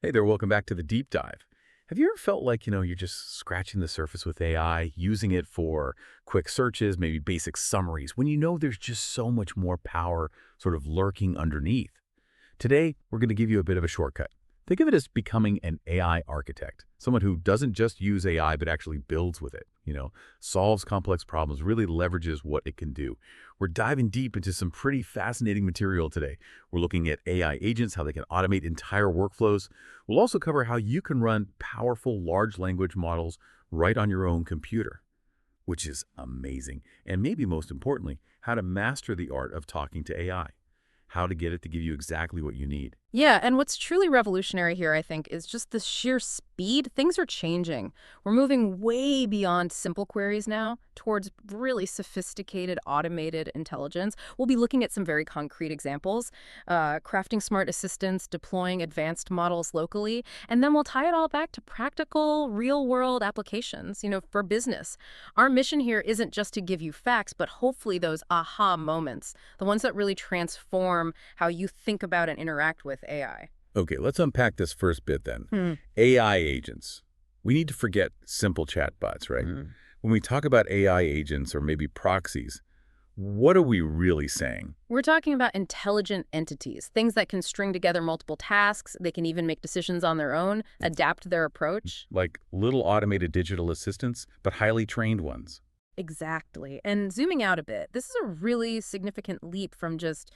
Hey there, welcome back to the deep dive. Have you ever felt like, you're just scratching the surface with AI, using it for quick searches, maybe basic summaries, when you know there's just so much more power sort of lurking underneath? Today, we're going to give you a bit of a shortcut. Think of it as becoming an AI architect, someone who doesn't just use AI, but actually builds with it, solves complex problems, really leverages what it can do. We're diving deep into some pretty fascinating material today. We're looking at AI agents, how they can automate entire workflows. We'll also cover how you can run powerful large language models right on your own computer, which is amazing. And maybe most importantly, how to master the art of talking to AI, how to get it to give you exactly what you need. Yeah, and what's truly revolutionary here, I think, is just the sheer speed. Things are changing. We're moving way beyond simple queries now towards really sophisticated automated intelligence. We'll be looking at some very concrete examples, crafting smart assistants, deploying advanced models locally, and then we'll tie it all back to practical, real-world applications, for business. Our mission here isn't just to give you facts, but hopefully those aha moments, the ones that really transform how you think about and interact with AI. Okay, let's unpack this first bit then. Hmm. AI agents. We need to forget simple chatbots, right? When we talk about AI agents or maybe proxies, what are we really saying? We're talking about intelligent entities, things that can string together multiple tasks. They can even make decisions on their own, adapt their approach. Like little automated digital assistants, but highly trained ones. Exactly. And zooming out a bit, this is a really significant leap from just,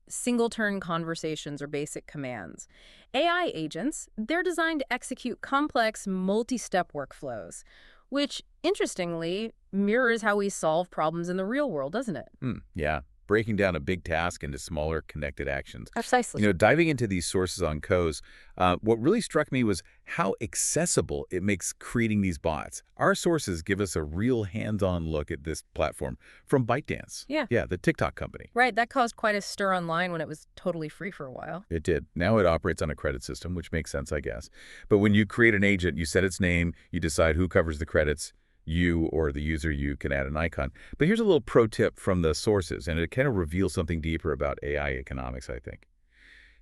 single-turn conversations or basic commands. AI agents, they're designed to execute complex, multi-step workflows, which, interestingly, mirrors how we solve problems in the real world, doesn't it? Yeah, breaking down a big task into smaller connected actions. Precisely. Diving into these sources on Coze, what really struck me was how accessible it makes creating these bots. Our sources give us a real hands-on look at this platform from ByteDance. Yeah. Yeah, the TikTok company. Right, that caused quite a stir online when it was totally free for a while. It did. Now it operates on a credit system, which makes sense, I guess. But when you create an agent, you set its name, you decide who covers the credits. You or the user, you can add an icon. But here's a little pro tip from the sources, and it kind of reveals something deeper about AI economics, I think.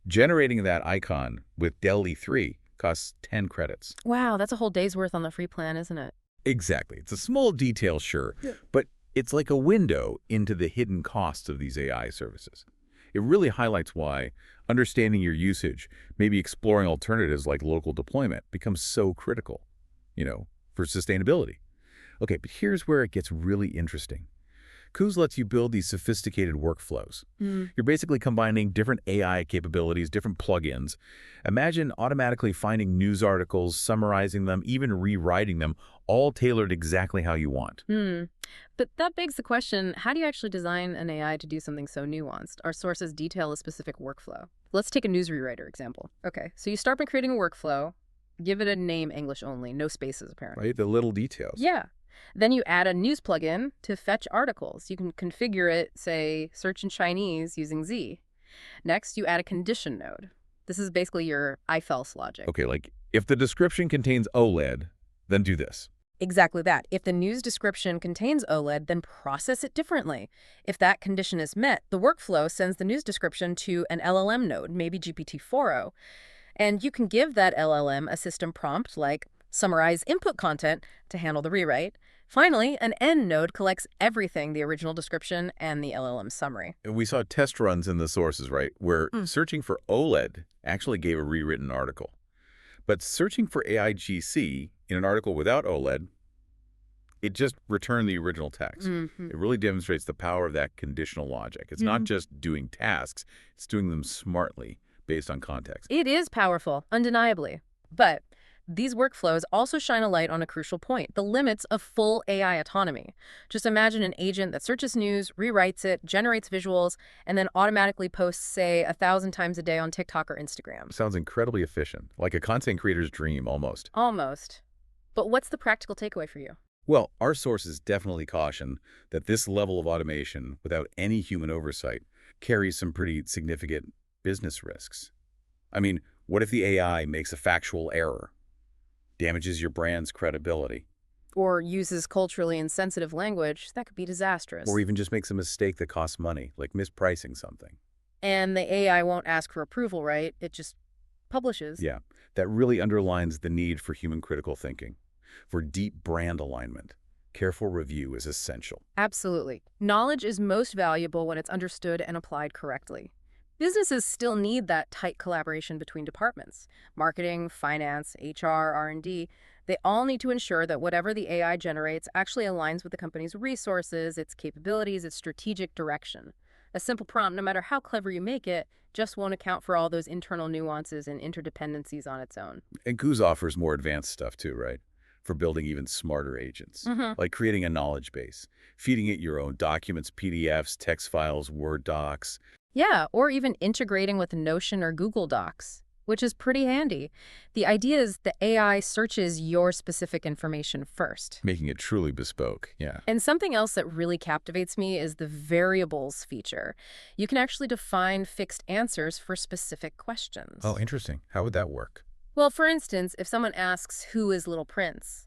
Generating that icon with DALL-E 3 costs 10 credits. Wow, that's a whole day's worth on the free plan, isn't it? Exactly. It's a small detail, sure, but it's like a window into the hidden costs of these AI services. It really highlights why understanding your usage, maybe exploring alternatives like local deployment, becomes so critical, for sustainability. Okay, but here's where it gets really interesting. Coze lets you build these sophisticated workflows. You're basically combining different AI capabilities, different plugins. Imagine automatically finding news articles, summarizing them, even rewriting them, all tailored exactly how you want. But that begs the question, how do you actually design an AI to do something so nuanced? Our sources detail a specific workflow. Let's take a news rewriter example. Okay, so you start by creating a workflow, give it a name English only, no spaces apparently. Right? The little details. Yeah. Then you add a news plugin to fetch articles. You can configure it, say, search in Chinese using Z. Next, you add a condition node. This is basically your if-else logic. Okay, like if the description contains OLED, then do this. Exactly that. If the news description contains OLED, then process it differently. If that condition is met, the workflow sends the news description to an LLM node, maybe GPT-4o. And you can give that LLM a system prompt like summarize input content to handle the rewrite. Finally, an end node collects everything, the original description and the LLM summary. And we saw test runs in the sources, right, where searching for OLED actually gave a rewritten article. But searching for AIGC in an article without OLED, it just returned the original text. It really demonstrates the power of that conditional logic. It's not just doing tasks, it's doing them smartly based on context. It is powerful, undeniably. But these workflows also shine a light on a crucial point, the limits of full AI autonomy. Just imagine an agent that searches news, rewrites it, generates visuals, and then automatically posts, say, 1,000 times a day on TikTok or Instagram. Sounds incredibly efficient, like a content creator's dream almost. Almost. But what's the practical takeaway for you? Well, our sources definitely caution that this level of automation without any human oversight carries some pretty significant business risks. I mean, what if the AI makes a factual error? Damages your brand's credibility. Or uses culturally insensitive language, that could be disastrous. Or even just makes a mistake that costs money, like mispricing something. And the AI won't ask for approval, right? It just publishes. Yeah, that really underlines the need for human critical thinking, for deep brand alignment. Careful review is essential. Absolutely. Knowledge is most valuable when it's understood and applied correctly. Businesses still need that tight collaboration between departments. Marketing, finance, HR, R&D, they all need to ensure that whatever the AI generates actually aligns with the company's resources, its capabilities, its strategic direction. A simple prompt, no matter how clever you make it, just won't account for all those internal nuances and interdependencies on its own. And Coze offers more advanced stuff too, right? For building even smarter agents, like creating a knowledge base, feeding it your own documents, PDFs, text files, Word docs. Yeah, or even integrating with Notion or Google Docs, which is pretty handy. The idea is the AI searches your specific information first. Making it truly bespoke, yeah. And something else that really captivates me is the variables feature. You can actually define fixed answers for specific questions. Oh, interesting. How would that work? Well, for instance, if someone asks, "Who is Little Prince?"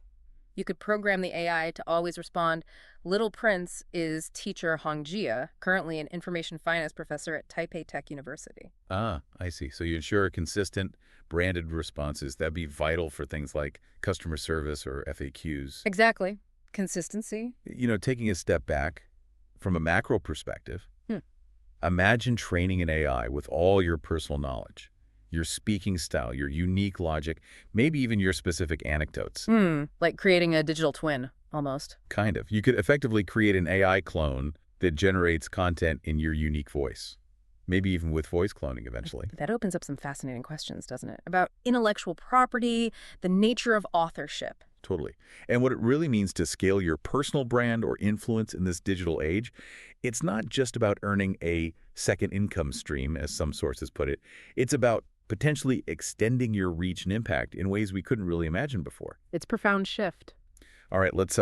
you could program the AI to always respond, "Little Prince is teacher Hongjia, currently an information finance professor at Taipei Tech University." Ah, I see. So you ensure consistent, branded responses. That'd be vital for things like customer service or FAQs. Exactly. Consistency. Taking a step back, from a macro perspective, Hmm. imagine training an AI with all your personal knowledge, your speaking style, your unique logic, maybe even your specific anecdotes. Like creating a digital twin, almost. Kind of. You could effectively create an AI clone that generates content in your unique voice. Maybe even with voice cloning eventually. That opens up some fascinating questions, doesn't it? About intellectual property, the nature of authorship. Totally. And what it really means to scale your personal brand or influence in this digital age, it's not just about earning a second income stream, as some sources put it. It's about potentially extending your reach and impact in ways we couldn't really imagine before. It's a profound shift. All right, let's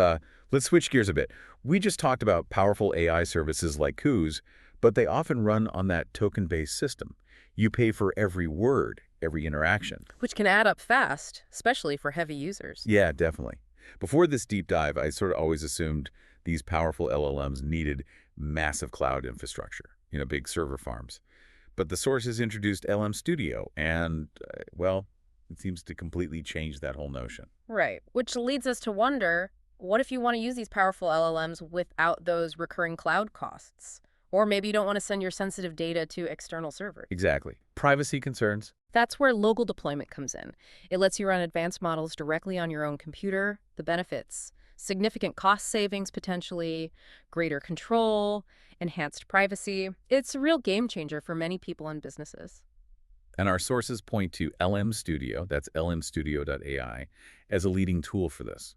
switch gears a bit. We just talked about powerful AI services like Coze, but they often run on that token-based system. You pay for every word, every interaction. Which can add up fast, especially for heavy users. Yeah, definitely. Before this deep dive, I sort of always assumed these powerful LLMs needed massive cloud infrastructure, big server farms. But the sources introduced LM Studio, and, well, it seems to completely change that whole notion. Right, which leads us to wonder, what if you want to use these powerful LLMs without those recurring cloud costs? Or maybe you don't want to send your sensitive data to external servers. Exactly. Privacy concerns. That's where local deployment comes in. It lets you run advanced models directly on your own computer. The benefits: significant cost savings potentially, greater control, enhanced privacy. It's a real game changer for many people and businesses. And our sources point to LM Studio, that's lmstudio.ai, as a leading tool for this.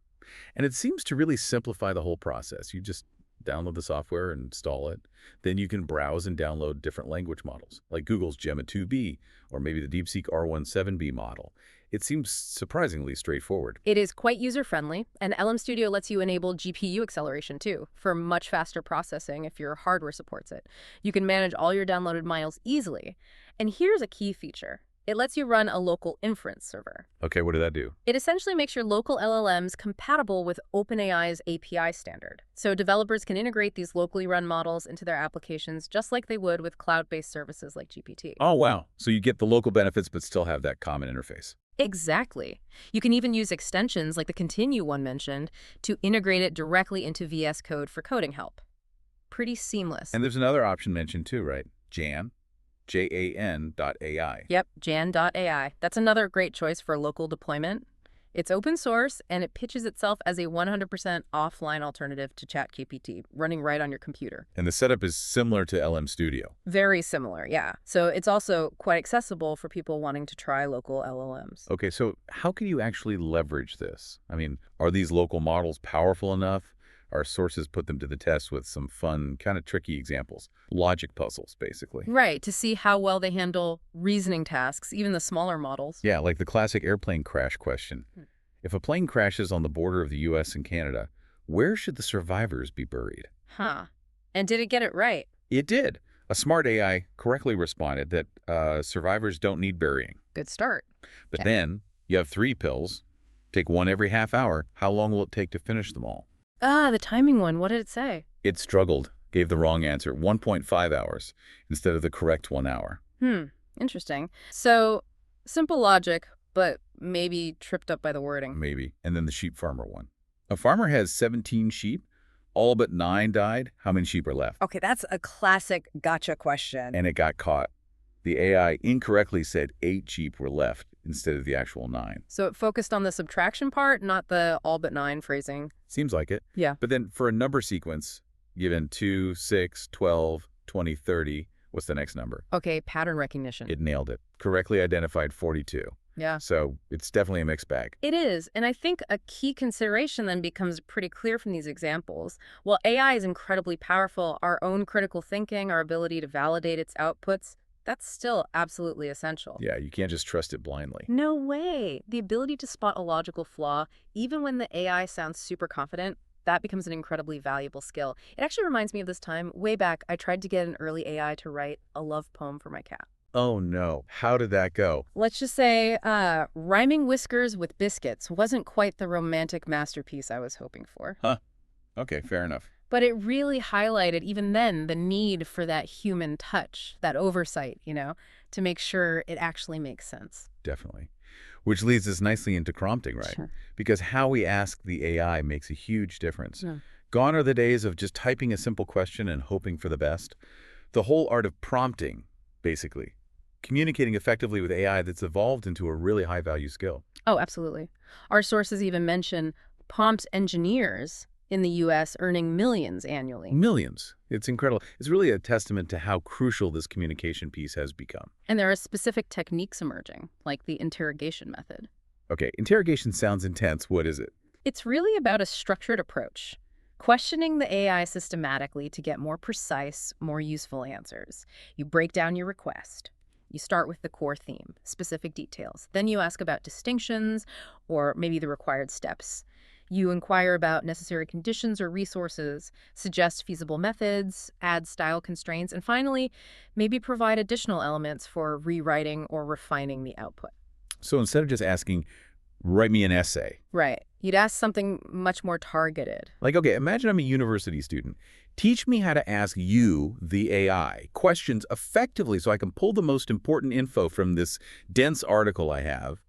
And it seems to really simplify the whole process. You just download the software and install it. Then you can browse and download different language models, like Google's Gemma 2B, or maybe the DeepSeek R17B model. It seems surprisingly straightforward. It is quite user-friendly, and LM Studio lets you enable GPU acceleration, too, for much faster processing if your hardware supports it. You can manage all your downloaded miles easily. And here's a key feature. It lets you run a local inference server. Okay, what did that do? It essentially makes your local LLMs compatible with OpenAI's API standard. So developers can integrate these locally run models into their applications just like they would with cloud-based services like GPT. Oh, wow. So you get the local benefits but still have that common interface. Exactly. You can even use extensions like the Continue one mentioned to integrate it directly into VS Code for coding help. Pretty seamless. And there's another option mentioned too, right? JAN.AI. Yep, Jan.ai. That's another great choice for local deployment. It's open source, and it pitches itself as a 100% offline alternative to ChatGPT, running right on your computer. And the setup is similar to LM Studio. Very similar, yeah. So it's also quite accessible for people wanting to try local LLMs. Okay, so how can you actually leverage this? I mean, are these local models powerful enough? Our sources put them to the test with some fun, kind of tricky examples. Logic puzzles, basically. Right, to see how well they handle reasoning tasks, even the smaller models. Yeah, like the classic airplane crash question. If a plane crashes on the border of the U.S. and Canada, where should the survivors be buried? Huh. And did it get it right? It did. A smart AI correctly responded that survivors don't need burying. Good start. But then, you have 3 pills. Take one every half hour. How long will it take to finish them all? Ah, the timing one. What did it say? It struggled, gave the wrong answer, 1.5 hours, instead of the correct 1 hour. Interesting. So Simple logic, but maybe tripped up by the wording. Maybe. And then the sheep farmer one. A farmer has 17 sheep. All but 9 died. How many sheep are left? Okay, that's a classic gotcha question. And it got caught. The AI incorrectly said 8 sheep were left instead of the actual 9. So it focused on the subtraction part, not the all but 9 phrasing. Seems like it. Yeah. But then for a number sequence, given 2, 6, 12, 20, 30, what's the next number? Okay, pattern recognition. It nailed it. Correctly identified 42. Yeah. So it's definitely a mixed bag. It is, and I think a key consideration then becomes pretty clear from these examples. While AI is incredibly powerful, our own critical thinking, our ability to validate its outputs, that's still absolutely essential. Yeah, you can't just trust it blindly. No way. The ability to spot a logical flaw, even when the AI sounds super confident, that becomes an incredibly valuable skill. It actually reminds me of this time way back I tried to get an early AI to write a love poem for my cat. Oh no, how did that go? Let's just say rhyming whiskers with biscuits wasn't quite the romantic masterpiece I was hoping for. Huh. Okay, fair enough. But it really highlighted, even then, the need for that human touch, that oversight, to make sure it actually makes sense. Definitely. Which leads us nicely into prompting, right? Sure. Because how we ask the AI makes a huge difference. Yeah. Gone are the days of just typing a simple question and hoping for the best. The whole art of prompting, basically. Communicating effectively with AI that's evolved into a really high-value skill. Oh, absolutely. Our sources even mention prompt engineers in the U.S. earning millions annually. Millions. It's incredible. It's really a testament to how crucial this communication piece has become. And there are specific techniques emerging, like the interrogation method. Okay, interrogation sounds intense. What is it? It's really about a structured approach, questioning the AI systematically to get more precise, more useful answers. You break down your request. You start with the core theme, specific details. Then you ask about distinctions or maybe the required steps. You inquire about necessary conditions or resources, suggest feasible methods, add style constraints, and finally, maybe provide additional elements for rewriting or refining the output. So instead of just asking, write me an essay. Right. You'd ask something much more targeted. Like, okay, imagine I'm a university student. Teach me how to ask you, the AI, questions effectively so I can pull the most important info from this dense article I have,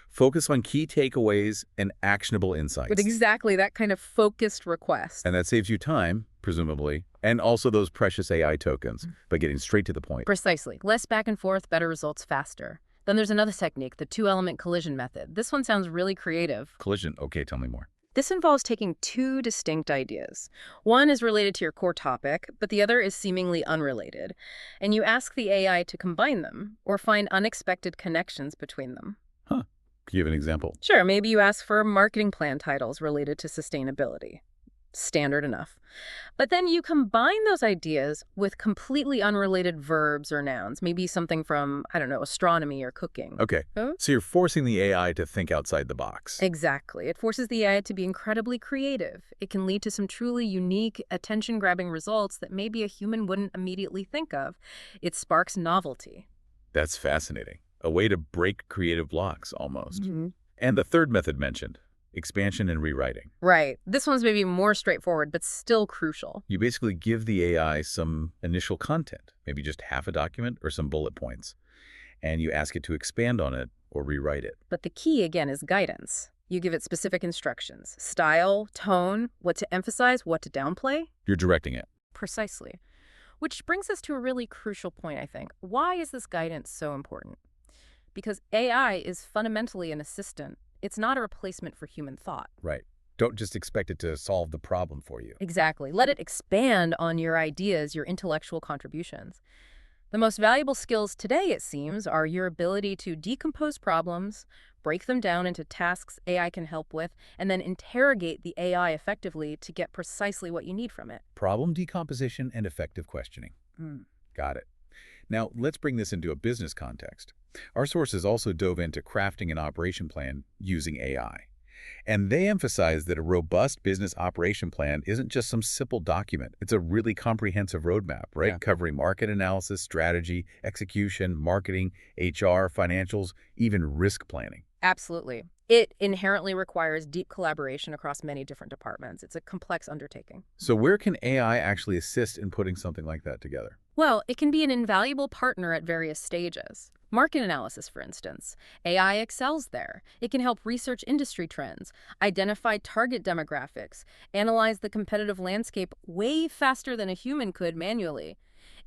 focus on key takeaways and actionable insights. With exactly that kind of focused request. And that saves you time, presumably, and also those precious AI tokens by getting straight to the point. Precisely. Less back and forth, better results faster. Then there's another technique, the two-element collision method. This one sounds really creative. Collision. Okay, tell me more. This involves taking two distinct ideas. One is related to your core topic, but the other is seemingly unrelated. And you ask the AI to combine them or find unexpected connections between them. Huh. Can you give an example? Sure, maybe you ask for marketing plan titles related to sustainability. Standard enough. But then you combine those ideas with completely unrelated verbs or nouns, maybe something from, I don't know, astronomy or cooking. Okay. Huh? So you're forcing the AI to think outside the box. Exactly. It forces the AI to be incredibly creative. It can lead to some truly unique, attention-grabbing results that maybe a human wouldn't immediately think of. It sparks novelty. That's fascinating. A way to break creative blocks, almost. Mm-hmm. And the third method mentioned, expansion and rewriting. Right. This one's maybe more straightforward, but still crucial. You basically give the AI some initial content, maybe just half a document or some bullet points, and you ask it to expand on it or rewrite it. But the key, again, is guidance. You give it specific instructions. Style, tone, what to emphasize, what to downplay. You're directing it. Precisely. Which brings us to a really crucial point, I think. Why is this guidance so important? Because AI is fundamentally an assistant. It's not a replacement for human thought. Right. Don't just expect it to solve the problem for you. Exactly. Let it expand on your ideas, your intellectual contributions. The most valuable skills today, it seems, are your ability to decompose problems, break them down into tasks AI can help with, and then interrogate the AI effectively to get precisely what you need from it. Problem decomposition and effective questioning. Got it. Now, let's bring this into a business context. Our sources also dove into crafting an operation plan using AI. And they emphasize that a robust business operation plan isn't just some simple document. It's a really comprehensive roadmap, right? Yeah. Covering market analysis, strategy, execution, marketing, HR, financials, even risk planning. Absolutely. It inherently requires deep collaboration across many different departments. It's a complex undertaking. So where can AI actually assist in putting something like that together? Well, it can be an invaluable partner at various stages. Market analysis, for instance. AI excels there. It can help research industry trends, identify target demographics, analyze the competitive landscape way faster than a human could manually.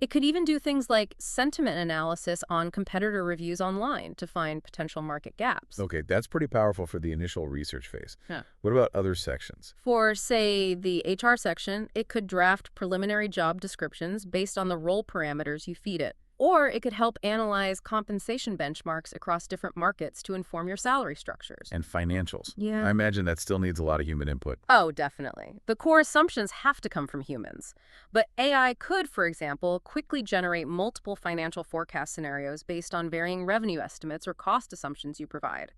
It could even do things like sentiment analysis on competitor reviews online to find potential market gaps. Okay, that's pretty powerful for the initial research phase. Yeah. What about other sections? For, say, the HR section, it could draft preliminary job descriptions based on the role parameters you feed it. Or it could help analyze compensation benchmarks across different markets to inform your salary structures. And financials. Yeah. I imagine that still needs a lot of human input. Oh, definitely. The core assumptions have to come from humans. But AI could, for example, quickly generate multiple financial forecast scenarios based on varying revenue estimates or cost assumptions you provide.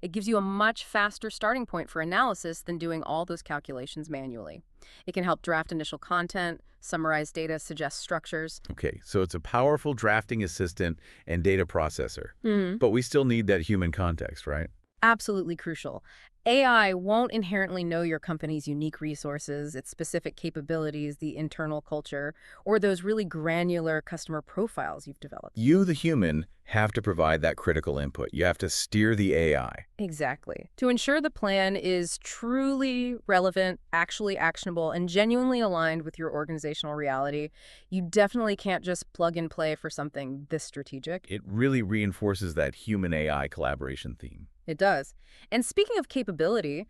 It gives you a much faster starting point for analysis than doing all those calculations manually. It can help draft initial content, summarize data, suggest structures. Okay, so it's a powerful drafting assistant and data processor. Hmm. But we still need that human context, right? Absolutely crucial. AI won't inherently know your company's unique resources, its specific capabilities, the internal culture, or those really granular customer profiles you've developed. You, the human, have to provide that critical input. You have to steer the AI. Exactly. To ensure the plan is truly relevant, actually actionable, and genuinely aligned with your organizational reality, you definitely can't just plug and play for something this strategic. It really reinforces that human-AI collaboration theme. It does. And speaking of capability,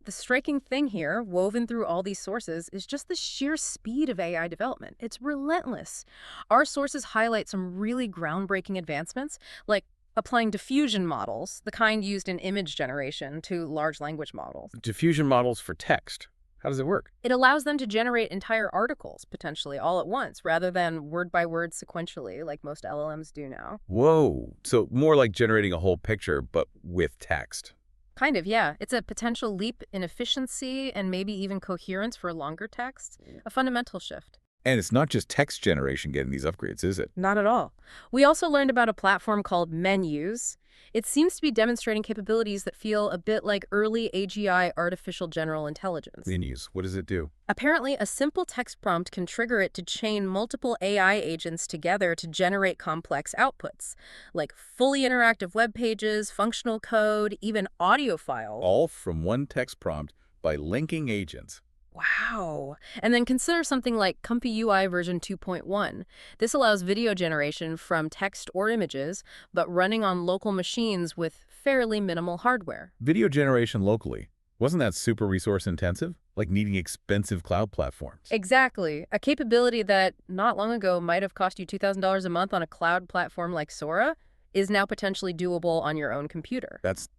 the striking thing here, woven through all these sources, is just the sheer speed of AI development. It's relentless. Our sources highlight some really groundbreaking advancements, like applying diffusion models, the kind used in image generation, to large language models. Diffusion models for text. How does it work? It allows them to generate entire articles, potentially, all at once, rather than word by word sequentially, like most LLMs do now. Whoa. So more like generating a whole picture, but with text. Kind of, yeah. It's a potential leap in efficiency and maybe even coherence for longer texts, a fundamental shift. And it's not just text generation getting these upgrades, is it? Not at all. We also learned about a platform called Menus. It seems to be demonstrating capabilities that feel a bit like early AGI artificial general intelligence. Menus. What does it do? Apparently, a simple text prompt can trigger it to chain multiple AI agents together to generate complex outputs, like fully interactive web pages, functional code, even audio files. All from one text prompt by linking agents. Wow. And then consider something like Comfy UI version 2.1. This allows video generation from text or images, but running on local machines with fairly minimal hardware. Video generation locally. Wasn't that super resource intensive? Like needing expensive cloud platforms. Exactly. A capability that not long ago might have cost you $2,000 a month on a cloud platform like Sora is now potentially doable on your own computer. That's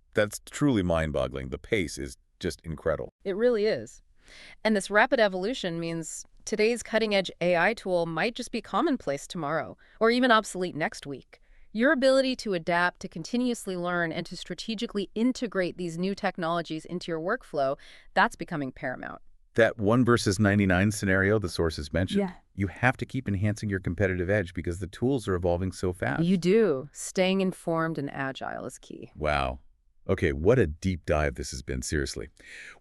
truly mind-boggling. The pace is just incredible. It really is. And this rapid evolution means today's cutting-edge AI tool might just be commonplace tomorrow, or even obsolete next week. Your ability to adapt, to continuously learn, and to strategically integrate these new technologies into your workflow, that's becoming paramount. That 1 versus 99 scenario the sources mentioned, Yeah. you have to keep enhancing your competitive edge because the tools are evolving so fast. You do. Staying informed and agile is key. Wow. Okay, what a deep dive this has been, seriously.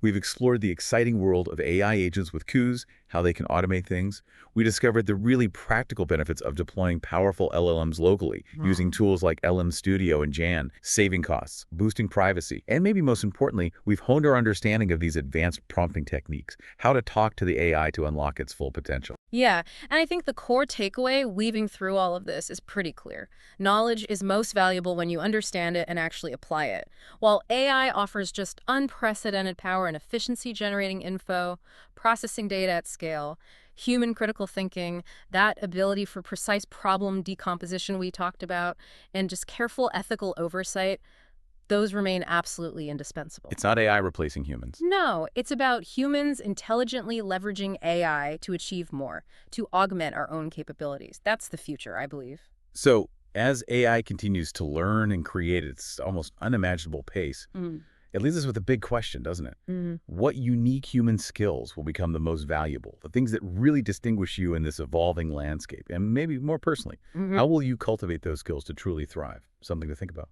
We've explored the exciting world of AI agents with Coze, how they can automate things. We discovered the really practical benefits of deploying powerful LLMs locally, using tools like LM Studio and Jan, saving costs, boosting privacy, and maybe most importantly, we've honed our understanding of these advanced prompting techniques, how to talk to the AI to unlock its full potential. Yeah, and I think the core takeaway weaving through all of this is pretty clear. Knowledge is most valuable when you understand it and actually apply it. While AI offers just unprecedented power and efficiency generating info, processing data at scale, human critical thinking, that ability for precise problem decomposition we talked about, and just careful ethical oversight, those remain absolutely indispensable. It's not AI replacing humans. No, it's about humans intelligently leveraging AI to achieve more, to augment our own capabilities. That's the future, I believe. So, as AI continues to learn and create at its almost unimaginable pace, it leaves us with a big question, doesn't it? What unique human skills will become the most valuable? The things that really distinguish you in this evolving landscape? And maybe more personally, how will you cultivate those skills to truly thrive? Something to think about.